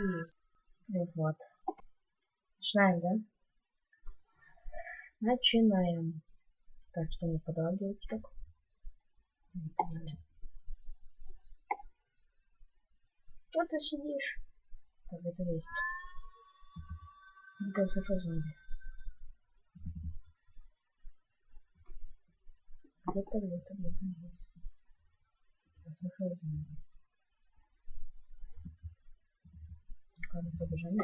И вот. Начинаем, да? Начинаем. Так, что не подлагивать так. Что ты сидишь? Так, это есть. Это софа зомби. Где-то здесь. Софа зомби. Ладно, побежали.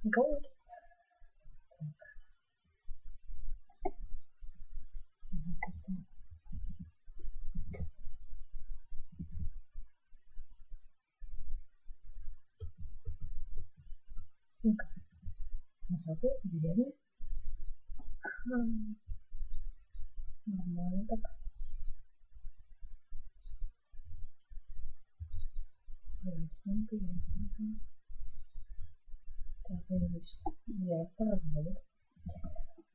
Go. Свинка. Носатый, зеленый. Нормально так. Ясненько, ясненько. Так, вот здесь ясно разводит.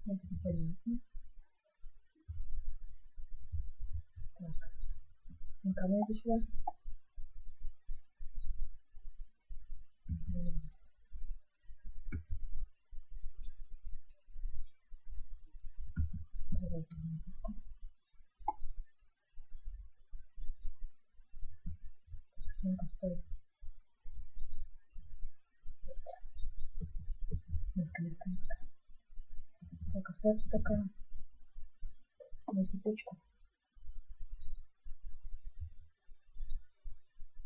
Ясно, понятно. Так, свинка моя сюда. Так, свинка, стой. Есть. Низко. Так, остается только найти печку.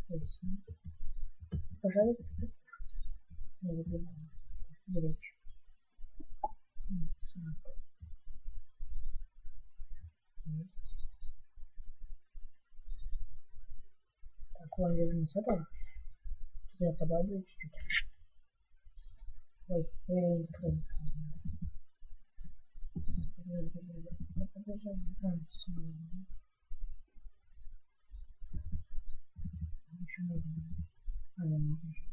Есть. Пожарить и покушать. Не люблю. Беречь. Есть. Так, вон вижу не с этого. Что я подавлю чуть-чуть. Ой, не строим. Все. Еще можно. Не нужно еще.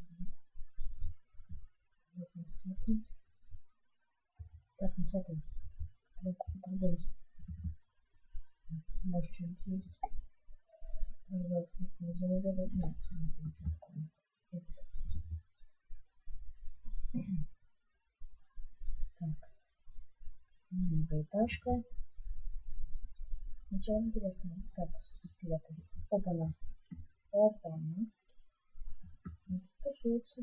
Вот насыпем. Так, насыпем. Ну-ка, поторгуемся. Может, что-нибудь есть. Нет, ничего такого. Интересно. Так. Многоэтажка. Ничего интересного. Так, скелеты. Опа-на. Опа-на. Тушуется.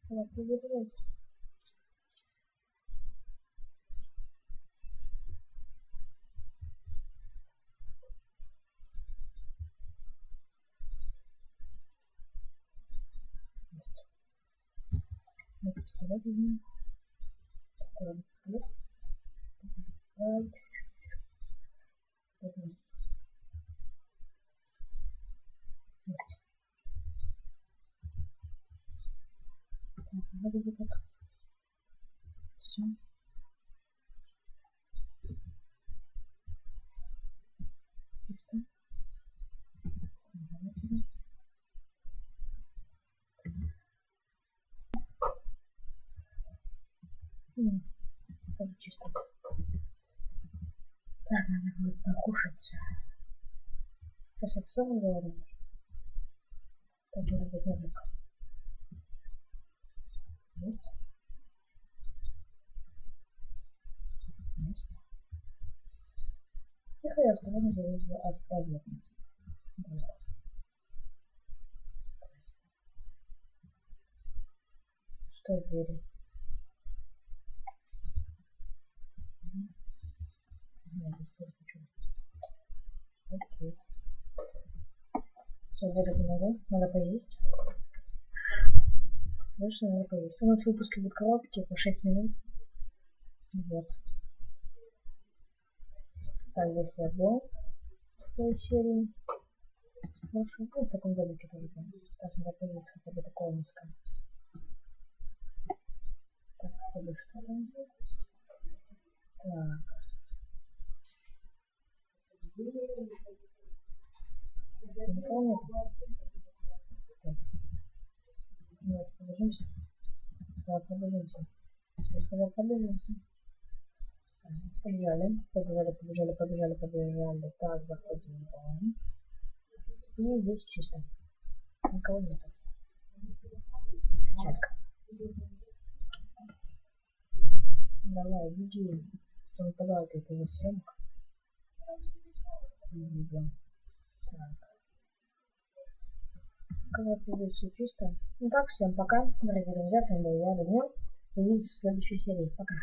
Так, проверять. Есть. Это пистолет возьмем. Такой вот цвет. Есть. Так, вроде бы как. Все. Пусто. Тоже чисто. Так, надо будет покушать. Сейчас отсылу говорю. Так, вроде язык. Есть. Есть. Тихо, я оставлю овец. Что в двери? Нет, здесь ничего. Окей. Все, двери не могу. Надо поесть. Совершенно легко есть. У нас выпуски будут короткие, по 6 минут. Вот. Так, здесь я был в той серии. Хорошо. Ну, в таком домике тоже. Так, надо появиться хотя бы такого миска. Так, хотя бы что там? Так. Никого нет. Опять. Давайте побежимся. Давай побежимся. Я сказал побежимся. Побежали. Побежали. Так, заходим в дом. И здесь чисто. Никого нет. Качелька. Давай, беги. Он подал какие-то за съемок. Не видел. Так. Когда будет все чисто. Ну так, всем пока, дорогие друзья. С вами был я, Данил. Увидимся в следующей серии. Пока.